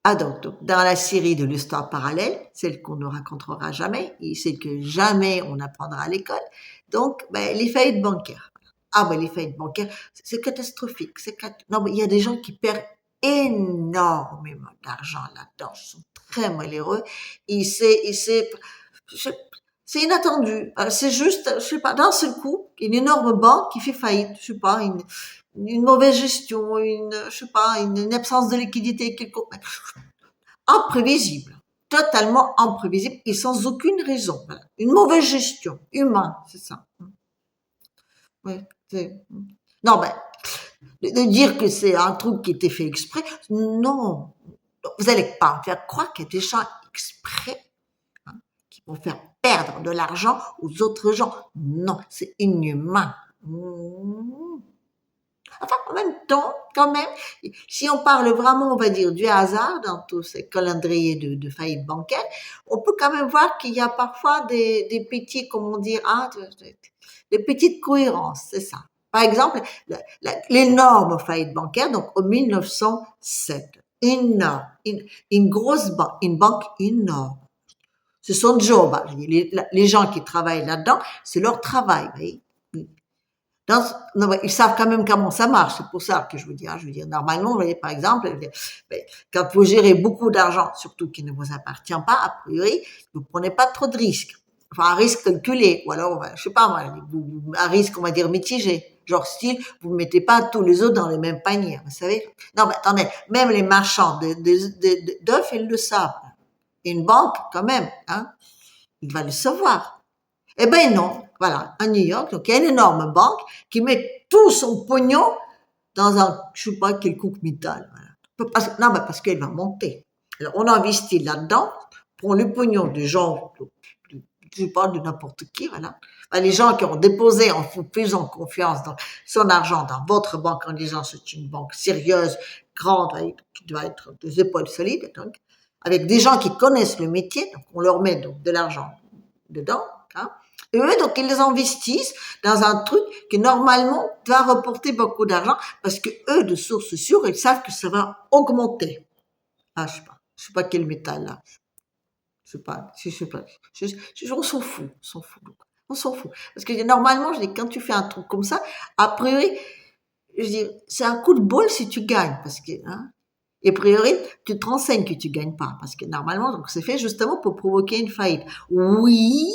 Ah donc, dans la série de l'histoire parallèle, celle qu'on ne racontera jamais, et celle que jamais on apprendra à l'école, donc, ben, les faillites bancaires. Ah ben, les faillites bancaires, c'est catastrophique. Non, mais il y a des gens qui perdent énormément d'argent là-dedans, ils sont très malheureux, je- c'est inattendu. C'est juste, je sais pas, d'un seul coup, une énorme banque qui fait faillite, je sais pas, une mauvaise gestion, je sais pas, une absence de liquidité quelconque. Imprévisible, totalement imprévisible et sans aucune raison. Voilà. Une mauvaise gestion humaine, c'est ça. Ouais, non, ben, de dire que c'est un truc qui était fait exprès, non. Vous allez pas me faire croire qu'il y a des gens exprès, hein, qui vont faire perdre de l'argent aux autres gens. Non, c'est inhumain. Enfin, en même temps, quand même, si on parle vraiment, on va dire, du hasard dans tous ces calendriers de faillite bancaire, on peut quand même voir qu'il y a parfois des petits, comment dire, des petites cohérences, c'est ça. Par exemple, l'énorme faillite bancaire, donc en 1907, une grosse banque, une banque énorme. Ce sont jobs, les gens qui travaillent là-dedans, c'est leur travail, vous voyez. Non, ils savent quand même comment ça marche. C'est pour ça que je vous dis, je veux dire, normalement, vous voyez, par exemple, quand vous gérez beaucoup d'argent, surtout qui ne vous appartient pas, a priori, vous prenez pas trop de risques. Enfin, un risque calculé, ou alors, je sais pas moi, un risque, on va dire, mitigé. Genre, style, vous mettez pas tous les œufs dans le même panier, vous savez. Non, mais attendez, même les marchands d'œufs, ils le savent. Une banque, quand même, hein, il va le savoir. Eh ben non, voilà, à New York, donc il y a une énorme banque qui met tout son pognon dans un, je sais pas, quelconque métal. Voilà. Non, mais parce qu'elle va monter. Alors, on investit là-dedans, prend le pognon des gens, je sais pas, de n'importe qui, voilà. Les gens qui ont déposé en faisant confiance dans son argent dans votre banque en disant c'est une banque sérieuse, grande, qui doit être des épaules solides, donc, avec des gens qui connaissent le métier, donc on leur met donc de l'argent dedans, hein. Et eux, donc, ils les investissent dans un truc qui, normalement, va reporter beaucoup d'argent parce que eux, de source sûre, ils savent que ça va augmenter. Ah, je sais pas quel métal, là. Je sais pas. On s'en fout, on s'en fout. On s'en fout. Parce que normalement, je dis, quand tu fais un truc comme ça, a priori, je dis, c'est un coup de bol si tu gagnes, parce que, hein. Et a priori, tu te renseignes que tu gagnes pas, parce que normalement, donc, c'est fait justement pour provoquer une faillite. Oui,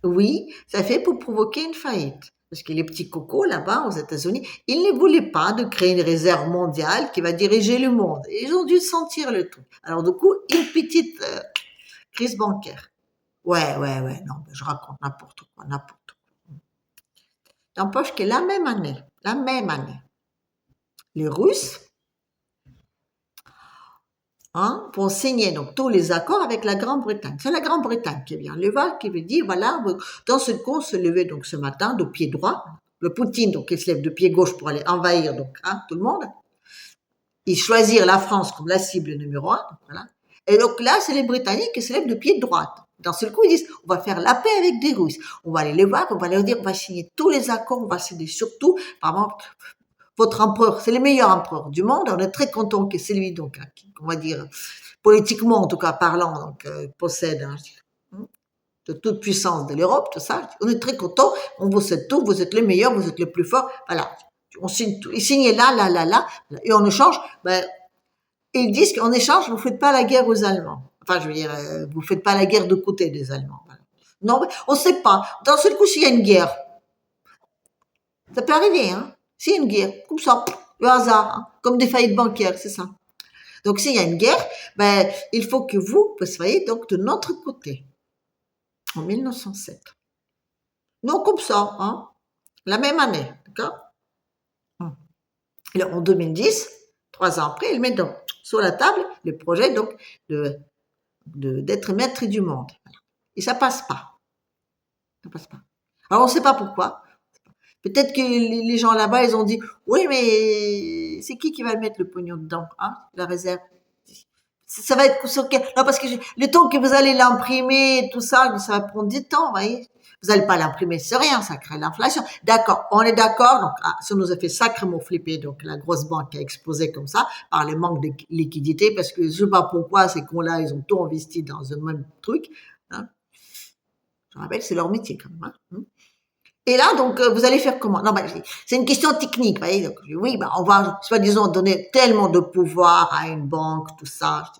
oui, ça fait pour provoquer une faillite. Parce que les petits cocos là-bas aux États-Unis, ils ne voulaient pas de créer une réserve mondiale qui va diriger le monde. Et ils ont dû sentir le tout. Alors du coup, une petite crise bancaire. Ouais, non, je raconte n'importe quoi, n'importe quoi. N'empêche que la même année, les Russes, hein, vont signer donc tous les accords avec la Grande-Bretagne. C'est la Grande-Bretagne qui vient le voir, qui veut dire, voilà, dans ce coup, on se levait donc ce matin de pied droit. Le Poutine, donc, il se lève de pied gauche pour aller envahir donc, hein, tout le monde. Ils choisirent la France comme la cible numéro un. Donc, voilà. Et donc là, c'est les Britanniques qui se lèvent de pied droit. Dans ce coup, ils disent, on va faire la paix avec des Russes. On va aller les voir, on va leur dire, on va signer tous les accords, on va signer surtout, par exemple, votre empereur, c'est le meilleur empereur du monde. On est très content que c'est lui, donc, on va dire, politiquement en tout cas parlant, donc possède de toute puissance de l'Europe, tout ça. On est très content, on vous cède tout, vous êtes les meilleurs, vous êtes les plus forts. Voilà, on signe tout. Ils signent là, et en échange, ben, ils disent qu'en échange, vous faites pas la guerre aux Allemands. Enfin, je veux dire, vous faites pas la guerre de côté des Allemands. Voilà. Non, mais on sait pas. Dans ce coup, s'il y a une guerre, ça peut arriver, hein. S'il y a une guerre, comme ça, le hasard, hein, comme des faillites bancaires, c'est ça. Donc, s'il y a une guerre, ben, il faut que vous soyez donc de notre côté. En 1907. Non, comme ça, hein. La même année, d'accord? Et en 2010, 3 ans après, il met donc sur la table le projet donc d'être maître du monde. Et ça passe pas. Ça passe pas. Alors, on ne sait pas pourquoi. Peut-être que les gens là-bas, ils ont dit, oui, mais c'est qui va mettre le pognon dedans, hein, la réserve? Ça va être sur quel, non, parce que le temps que vous allez l'imprimer, tout ça, ça va prendre du temps, vous voyez. Vous n'allez pas l'imprimer, c'est rien, ça crée l'inflation. D'accord, on est d'accord, donc, ça nous a fait sacrément flipper, donc, la grosse banque a explosé comme ça, par le manque de liquidité, parce que je sais pas pourquoi, ces cons-là, ils ont tout investi dans le même truc, hein. Je rappelle, c'est leur métier, quand même, hein. Et là, donc, vous allez faire comment? Non, c'est une question technique, vous voyez. Donc, oui, on va, soi-disant, donner tellement de pouvoir à une banque, tout ça,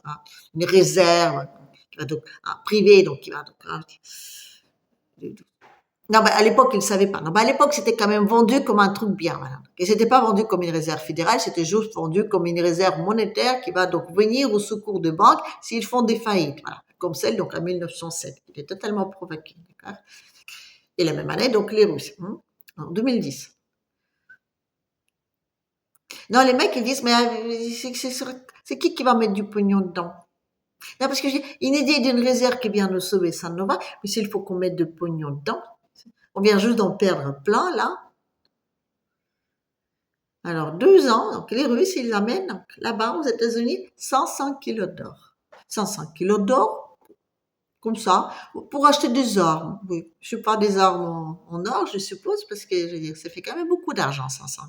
une réserve, qui va donc, privée, donc, qui va donc, non, à l'époque, ils ne savaient pas. Non, à l'époque, c'était quand même vendu comme un truc bien, voilà. Et c'était pas vendu comme une réserve fédérale, c'était juste vendu comme une réserve monétaire qui va donc venir au secours de banques s'ils font des faillites, voilà. Comme celle, donc, en 1907, qui était totalement provoquée, d'accord? Et la même année, donc, les Russes, en 2010. Non, les mecs, ils disent, mais c'est qui va mettre du pognon dedans? Non, parce que j'ai une idée d'une réserve qui vient nous sauver, ça ne va, mais s'il faut qu'on mette du pognon dedans, on vient juste d'en perdre plein, là. Alors, 2 ans, donc les Russes, ils amènent là-bas aux États-Unis 105 kilos d'or. 105 kilos d'or, comme ça, pour acheter des armes. Oui, je sais pas des armes en or, je suppose, parce que je veux dire, ça fait quand même beaucoup d'argent, 500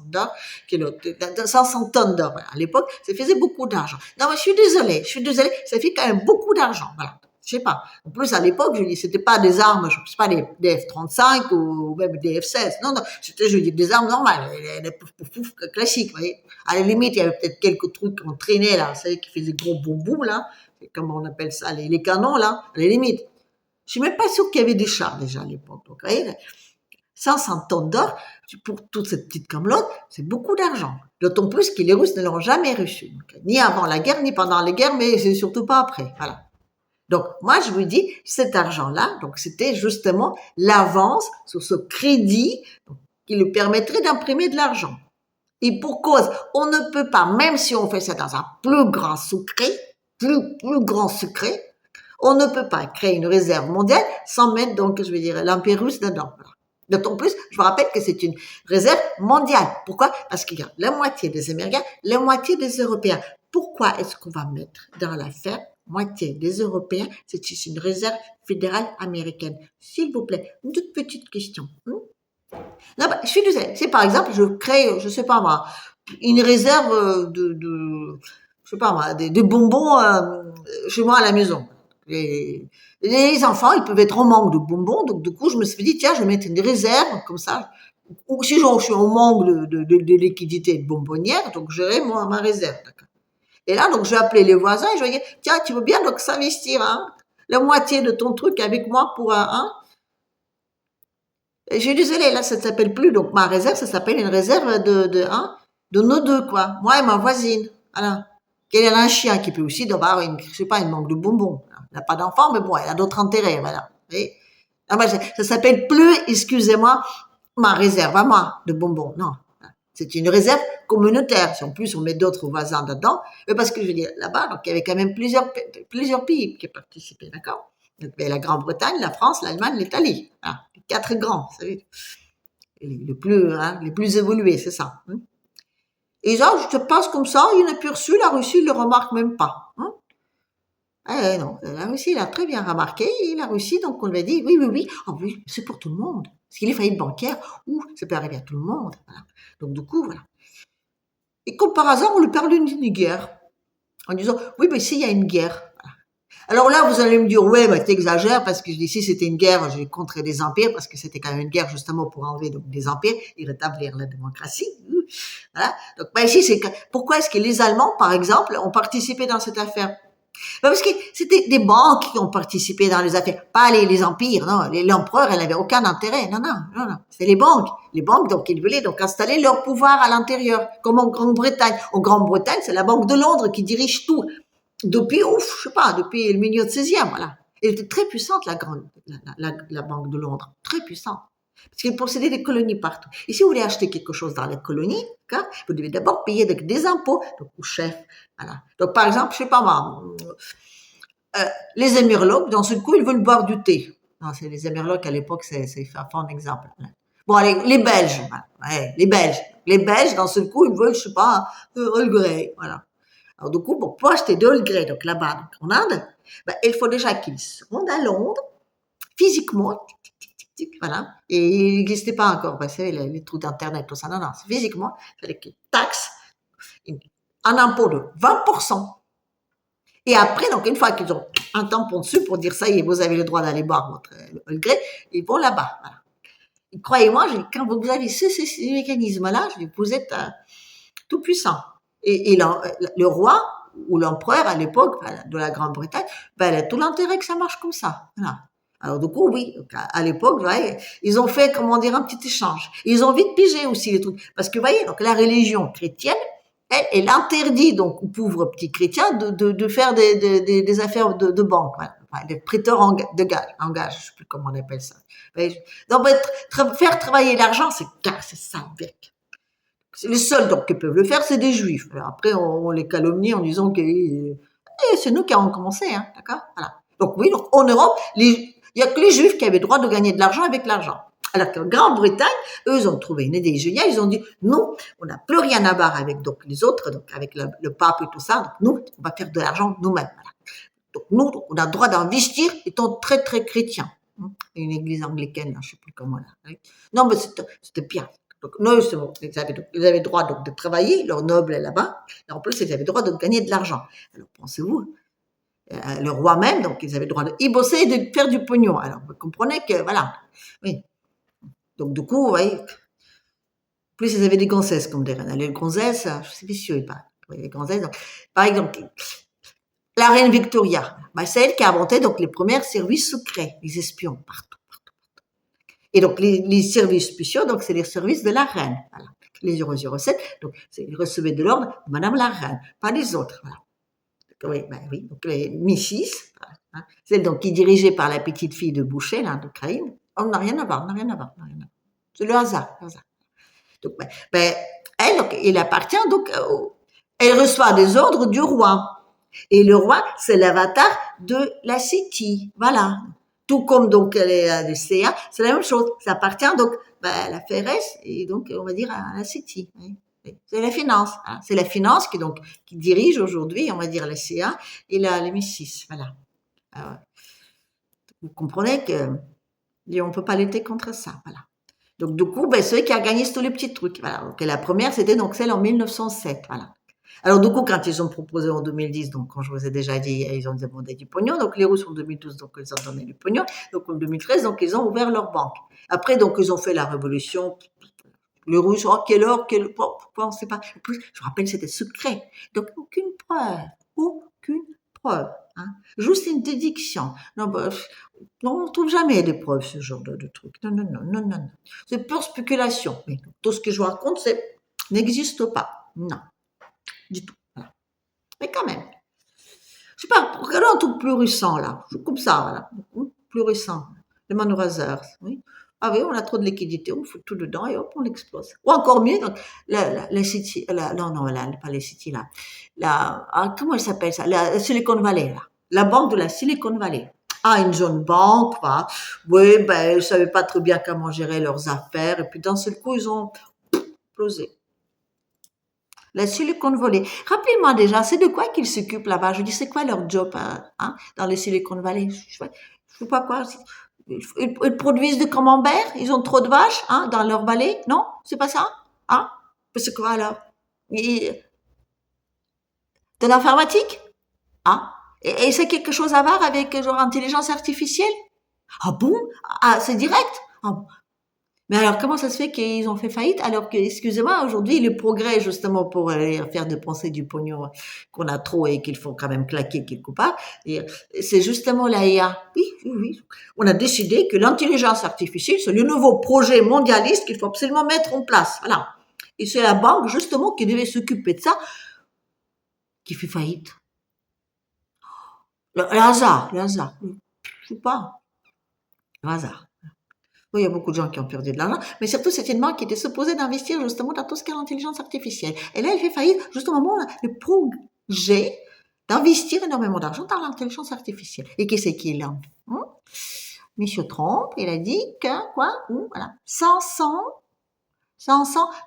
tonnes d'or. Voilà. À l'époque, ça faisait beaucoup d'argent. Non, mais je suis désolée, ça fait quand même beaucoup d'argent. Voilà. Je sais pas. En plus, à l'époque, je dis, c'était pas des armes, je sais pas, des F-35 ou même des F-16. Non, non, c'était, je dis, des armes normales, des pouf classiques, vous voyez. À la limite, il y avait peut-être quelques trucs qu'on traînait, là, vous savez, qui faisaient gros boum là. Comment on appelle ça, les canons, là, à la limite. Je suis même pas sûre qu'il y avait des chars, déjà, à l'époque. Donc, vous voyez, 500 tonnes d'or, pour toute cette petite camelote, c'est beaucoup d'argent. D'autant plus que les Russes ne l'ont jamais reçu. Donc, ni avant la guerre, ni pendant la guerre, mais c'est surtout pas après. Voilà. Donc, moi, je vous dis, cet argent-là, donc, c'était justement l'avance sur ce crédit qui lui permettrait d'imprimer de l'argent. Et pour cause, on ne peut pas, même si on fait ça dans un plus grand secret, plus grand secret, on ne peut pas créer une réserve mondiale sans mettre, donc, je veux dire, l'Empire russe dedans. D'autant plus, je vous rappelle que c'est une réserve mondiale. Pourquoi? Parce qu'il y a la moitié des Américains, la moitié des Européens. Pourquoi est-ce qu'on va mettre dans l'affaire moitié des Européens? C'est une réserve fédérale américaine. S'il vous plaît, une toute petite question. Non, je suis désolée. Si par exemple, je crée, je sais pas moi, une réserve je sais pas moi, des bonbons chez moi à la maison. Les enfants, ils peuvent être en manque de bonbons, donc du coup, je me suis dit, tiens, je vais mettre une réserve comme ça. Ou si je suis en manque de liquidité de bonbonnière, donc j'aurai ma réserve. D'accord. Et là, donc, je vais appeler les voisins et je vais dire, tiens, tu veux bien donc s'investir, hein, la moitié de ton truc avec moi pour un. Je suis désolée, là, ça ne s'appelle plus, donc ma réserve, ça s'appelle une réserve de nos deux, quoi. Moi et ma voisine. Voilà. Elle a un chien qui peut aussi avoir je sais pas, une manque de bonbons. Elle n'a pas d'enfant, mais bon, elle a d'autres intérêts, voilà. Et, ça s'appelle plus, excusez-moi, ma réserve à moi de bonbons. Non. C'est une réserve communautaire. Si en plus on met d'autres voisins dedans, mais parce que je veux dire, là-bas, donc il y avait quand même plusieurs pays qui participaient, d'accord? Donc, la Grande-Bretagne, la France, l'Allemagne, l'Italie. Voilà. Les 4 grands, vous savez. Les plus évolués, c'est ça. Et genre, je te passe comme ça, il n'a plus reçu, la Russie ne le remarque même pas. Non, la Russie, il a très bien remarqué, et la Russie, donc on lui a dit, oui, oh, oui, c'est pour tout le monde. Parce qu'il est faillite bancaire, ça peut arriver à tout le monde. Voilà. Donc du coup, voilà. Et comme par hasard, on lui parle d'une guerre. En disant, oui, mais s'il y a une guerre. Voilà. Alors là, vous allez me dire, ouais, t'exagères, parce que je dis, si c'était une guerre, j'ai contre des empires, parce que c'était quand même une guerre justement pour enlever donc, des empires et rétablir la démocratie. Voilà. Donc, ici, pourquoi est-ce que les Allemands, par exemple, ont participé dans cette affaire? Parce que c'était des banques qui ont participé dans les affaires, pas les empires, non. L'empereur, elle n'avait aucun intérêt, non. C'est les banques. Les banques, donc, ils voulaient donc installer leur pouvoir à l'intérieur, comme en Grande-Bretagne. En Grande-Bretagne, c'est la Banque de Londres qui dirige tout. Depuis, je sais pas, depuis le milieu de 16e, voilà. Elle était très puissante, la Banque de Londres. Très puissante. Parce qu'elle possédait des colonies partout. Et si vous voulez acheter quelque chose dans les colonies, vous devez d'abord payer des impôts, donc au chef. Voilà. Donc, par exemple, je sais pas moi, les Émirlocs, dans ce coup, ils veulent boire du thé. Non, c'est les Émirlocs à l'époque, c'est un exemple. Bon, allez, les Belges, voilà. Ouais, les Belges, dans ce coup, ils veulent, je sais pas, Earl Grey, voilà. Alors, du coup, pour acheter de l'gré, donc là-bas, donc, en Inde, ben, il faut déjà qu'ils se rendent à Londres, physiquement, voilà. Et il n'existait pas encore, vous savez, les trous d'internet, tout ça. Non, non, c'est physiquement, il fallait qu'ils taxent un impôt de 20%. Et après, donc, une fois qu'ils ont un tampon dessus pour dire ça y est, vous avez le droit d'aller boire votre gré, ils vont là-bas. Voilà. Et croyez-moi, quand vous avez ce mécanisme-là, vous êtes tout puissant. Et le roi ou l'empereur à l'époque de la Grande-Bretagne, ben, elle a tout l'intérêt que ça marche comme ça. Voilà. Alors du coup, oui, à l'époque, ouais, ils ont fait, comment dire, un petit échange. Ils ont vite pigé aussi les trucs. Parce que, vous voyez, donc la religion chrétienne, elle interdit donc aux pauvres petits chrétiens de faire des affaires de banque. Voilà. Enfin, des prêteurs de gage, je sais plus comment on appelle ça. Donc, faire travailler l'argent, c'est ça, bec. C'est les seuls donc qui peuvent le faire, c'est des juifs. Alors après, on les calomnie en disant que c'est nous qui avons commencé, hein, d'accord. Voilà. Donc oui, donc en Europe, il y a que les juifs qui avaient le droit de gagner de l'argent avec l'argent. Alors qu'en Grande-Bretagne, eux, ils ont trouvé une idée géniale. Ils ont dit non, on n'a plus rien à voir avec donc les autres, donc avec le pape et tout ça. Donc nous, on va faire de l'argent nous-mêmes. Voilà. Donc nous, on a le droit d'investir étant très très chrétiens. Une église anglicaine, je ne sais plus comment là. Non, mais c'était bien. Donc, non, justement, ils avaient le droit donc, de travailler, leurs nobles là-bas, et en plus, ils avaient le droit de gagner de l'argent. Alors, pensez-vous, le roi même, donc, ils avaient le droit de bosser et de faire du pognon. Alors, vous comprenez que, voilà. Oui. Donc, du coup, vous voyez, plus ils avaient des gonzesses, comme des reines. Les gonzesses, c'est vicieux, pas. Les gonzesses, donc, par exemple, la reine Victoria, bah, c'est elle qui a inventé donc les premiers services secrets, les espions, partout. Et donc, les services spéciaux, donc, c'est les services de la reine. Voilà. Les 007, donc, ils recevaient de l'ordre de Madame la reine, pas les autres. Voilà. Oui, ben oui. Donc, les Missis, hein, celle donc, qui est dirigée par la petite fille de Boucher, là, d'Ukraine. On n'a rien à voir, on n'a rien à voir. C'est le hasard. Donc, elle, donc, il appartient, donc, elle reçoit des ordres du roi. Et le roi, c'est l'avatar de la City. Voilà. Tout comme donc le CA, c'est la même chose. Ça appartient donc à la FRS et donc on va dire à la City. C'est la finance. Hein. C'est la finance qui dirige aujourd'hui, on va dire la CA et la MI6. Voilà. Alors, vous comprenez que on peut pas lutter contre ça. Voilà. Donc du coup, celui qui a gagné tous les petits trucs. Voilà. Donc la première, c'était donc celle en 1907. Voilà. Alors du coup, quand ils ont proposé en 2010, donc quand je vous ai déjà dit, ils ont demandé du pognon. Donc les Russes en 2012, donc ils ont donné du pognon. Donc en 2013, donc ils ont ouvert leur banque. Après, donc ils ont fait la révolution. Les Russes, oh quelle heure, pourquoi on sait pas. En plus, je vous rappelle, c'était secret. Donc aucune preuve. Hein. Juste une dédiction. Non, non, on trouve jamais des preuves ce genre de trucs. Non. C'est pure spéculation. Mais tout ce que je vous raconte, n'existe pas. Non. Du tout. Voilà. Mais quand même. Je sais pas, regardez un truc plus récent, là. Comme ça, voilà. Plus récent. Le Manorazers, oui. Ah oui, on a trop de liquidité, on fout tout dedans et hop, on l'explose. Ou encore mieux, donc, la City, pas les City, là. Comment elle s'appelle ça? La Silicon Valley, là. La banque de la Silicon Valley. Ah, une jeune banque, quoi. Oui, ils savaient pas très bien comment gérer leurs affaires et puis d'un seul coup, ils ont explosé. La Silicon Valley. Rappelez-moi déjà, c'est de quoi qu'ils s'occupent là-bas? Je dis, c'est quoi leur job hein, dans les Silicon Valley? Je sais pas quoi. Ils produisent du camembert? Ils ont trop de vaches hein, dans leur vallée? Non? C'est pas ça? Hein? C'est quoi alors? De l'informatique? Hein? Et c'est quelque chose à voir avec genre intelligence artificielle? Ah bon? Ah, c'est direct? Ah, mais alors, comment ça se fait qu'ils ont fait faillite alors que, excusez-moi, aujourd'hui, le progrès, justement, pour faire dépenser du pognon qu'on a trop et qu'il faut quand même claquer quelque part, c'est justement la IA. Oui. On a décidé que l'intelligence artificielle, c'est le nouveau projet mondialiste qu'il faut absolument mettre en place. Voilà. Et c'est la banque, justement, qui devait s'occuper de ça, qui fait faillite. Le hasard. Je sais pas. Le hasard. Oui, il y a beaucoup de gens qui ont perdu de l'argent, mais surtout, c'est une banque qui était supposée d'investir justement dans tout ce qui est l'intelligence artificielle. Et là, elle fait faillite justement au moment où le projet d'investir énormément d'argent dans l'intelligence artificielle. Et qui c'est qui est là Monsieur Trump, il a dit que, voilà, 500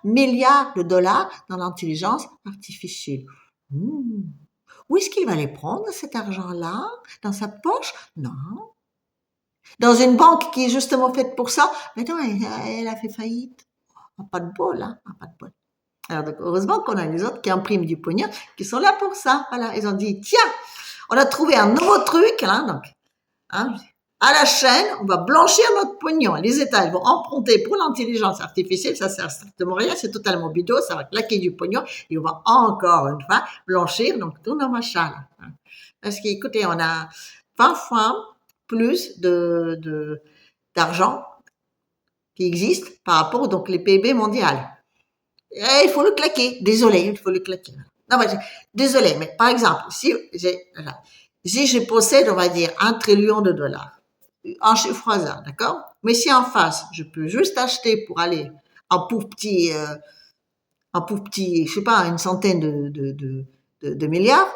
milliards de dollars dans l'intelligence artificielle. Où est-ce qu'il va les prendre, cet argent-là? Dans sa poche? Non. Dans une banque qui est justement faite pour ça? Mais non, elle a fait faillite. Pas de bol, hein? Pas de bol. Alors, donc, heureusement qu'on a les autres qui impriment du pognon, qui sont là pour ça. Voilà. Ils ont dit, tiens, on a trouvé un nouveau truc, là, donc, hein, à la chaîne, on va blanchir notre pognon. Les États, ils vont emprunter pour l'intelligence artificielle, ça sert strictement à rien, c'est totalement bidon, ça va claquer du pognon, et on va encore une fois blanchir donc tous nos machins là. Parce qu'écoutez, on a parfois plus d'argent qui existe par rapport donc les PIB mondial. Et il faut le claquer. Désolé, il faut le claquer. Non, mais désolé, mais par exemple, si je possède, on va dire, 1 trillion de dollars, en chiffre hasard, d'accord? Mais si en face, je peux juste acheter pour aller en pauvre petit, je sais pas, une centaine de milliards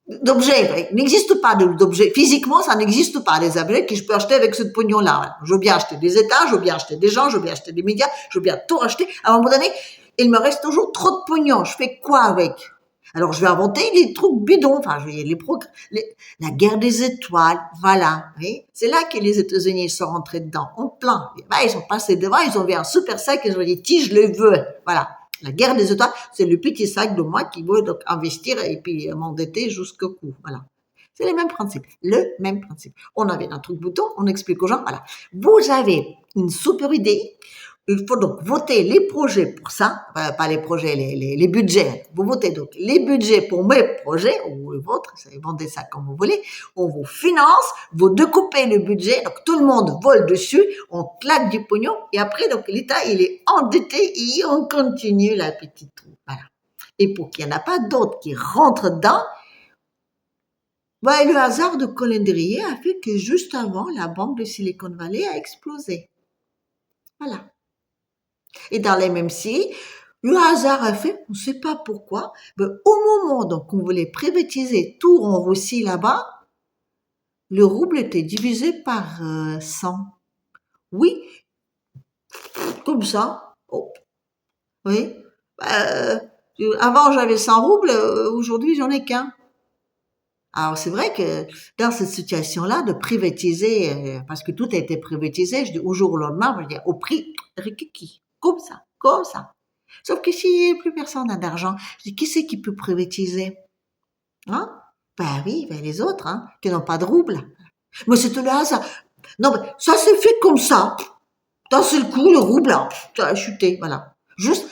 d'objets. Il n'existe pas d'objets. Physiquement, ça n'existe pas, des objets que je peux acheter avec ce pognon-là. Je veux bien acheter des États, je veux bien acheter des gens, je veux bien acheter des médias, je veux bien tout acheter. À un moment donné, il me reste toujours trop de pognon. Je fais quoi avec? Alors, je vais inventer des trucs bidons. Enfin, je vais la guerre des étoiles. Voilà. Oui. C'est là que les États-Unis sont rentrés dedans. En plein. Ben, ils sont passés devant, ils ont vu un super sac et ils ont dit, tiens, je le veux. Voilà. La guerre des étoiles, c'est le petit sac de moi qui veut donc investir et puis m'endetter jusqu'au cou. Voilà. C'est le même principe. Le même principe. On avait un truc bouton, on explique aux gens, voilà. Vous avez une super idée. Il faut donc voter les projets pour ça, pas les projets, les budgets. Vous votez donc les budgets pour mes projets, ou les vôtres, vendez ça comme vous voulez. On vous finance, vous découpez le budget, donc tout le monde vole dessus, on claque du pognon, et après, donc l'État, il est endetté et on continue la petite roue. Voilà. Et pour qu'il n'y en a pas d'autres qui rentrent dedans, le hasard de calendrier a fait que juste avant, la banque de Silicon Valley a explosé. Voilà. Et dans les mêmes si, le hasard a fait, on ne sait pas pourquoi, mais au moment donc on voulait privatiser tout en Russie là-bas, le rouble était divisé par 100. Oui, comme ça. Oh, oui. Avant j'avais 100 roubles, aujourd'hui j'en ai qu'un. Alors c'est vrai que dans cette situation-là de privatiser, parce que tout a été privatisé, je dis au jour au lendemain, je dis au prix rikiki, comme ça, comme ça. Sauf que si plus personne n'a d'argent, je dis qui c'est qui peut privatiser? Hein? Ben oui, ben les autres, hein, qui n'ont pas de roubles. Mais c'est tout le hasard. Non, mais ça s'est fait comme ça. D'un seul coup, le rouble a chuté, voilà.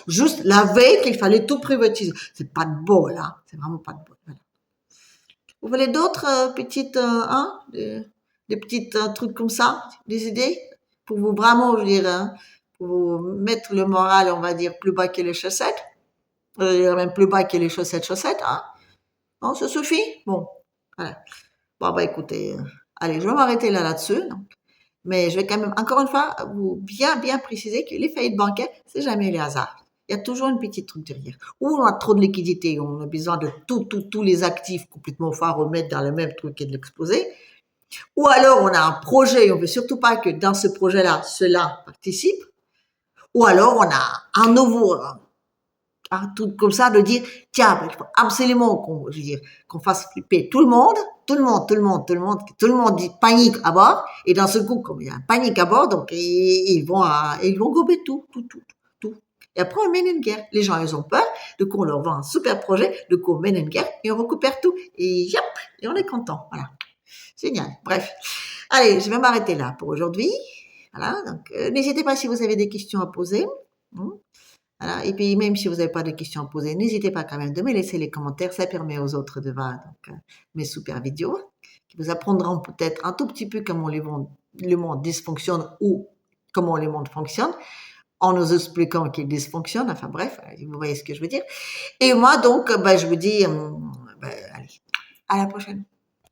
Juste la veille qu'il fallait tout privatiser. C'est pas de bol, hein. C'est vraiment pas de bol. Voilà. Vous voulez d'autres petites, des petites trucs comme ça, des idées pour vous vraiment, je veux dire, hein, pour vous mettre le moral, on va dire, plus bas que les chaussettes, même plus bas que les chaussettes, hein. Non, ça suffit. Bon, voilà. Bon, écoutez, allez, je vais m'arrêter là-dessus. Mais je vais quand même, encore une fois, vous bien préciser que les faillites bancaires, c'est jamais les hasards. Il y a toujours une petite truc derrière. Ou on a trop de liquidités, on a besoin de tous les actifs complètement à remettre dans le même truc et de l'exposer. Ou alors on a un projet et on veut surtout pas que dans ce projet-là, cela participe. Ou alors on a un nouveau, un truc comme ça de dire, tiens, il faut absolument qu'on fasse flipper tout le monde dit panique à bord, et dans ce coup, comme il y a un panique à bord, donc ils vont gober tout. Et après, on mène une guerre. Les gens, ils ont peur, du coup, on leur vend un super projet, du coup, on mène une guerre, et on récupère tout, et yop, et on est content, voilà. Génial. Bref. Allez, je vais m'arrêter là pour aujourd'hui. Voilà, donc n'hésitez pas si vous avez des questions à poser. Voilà. Et puis, même si vous n'avez pas de questions à poser, n'hésitez pas quand même de me laisser les commentaires. Ça permet aux autres de voir mes super vidéos qui vous apprendront peut-être un tout petit peu comment le monde dysfonctionne ou comment le monde fonctionne en nous expliquant qu'il dysfonctionne. Enfin bref, vous voyez ce que je veux dire. Et moi, donc, je vous dis, allez, à la prochaine.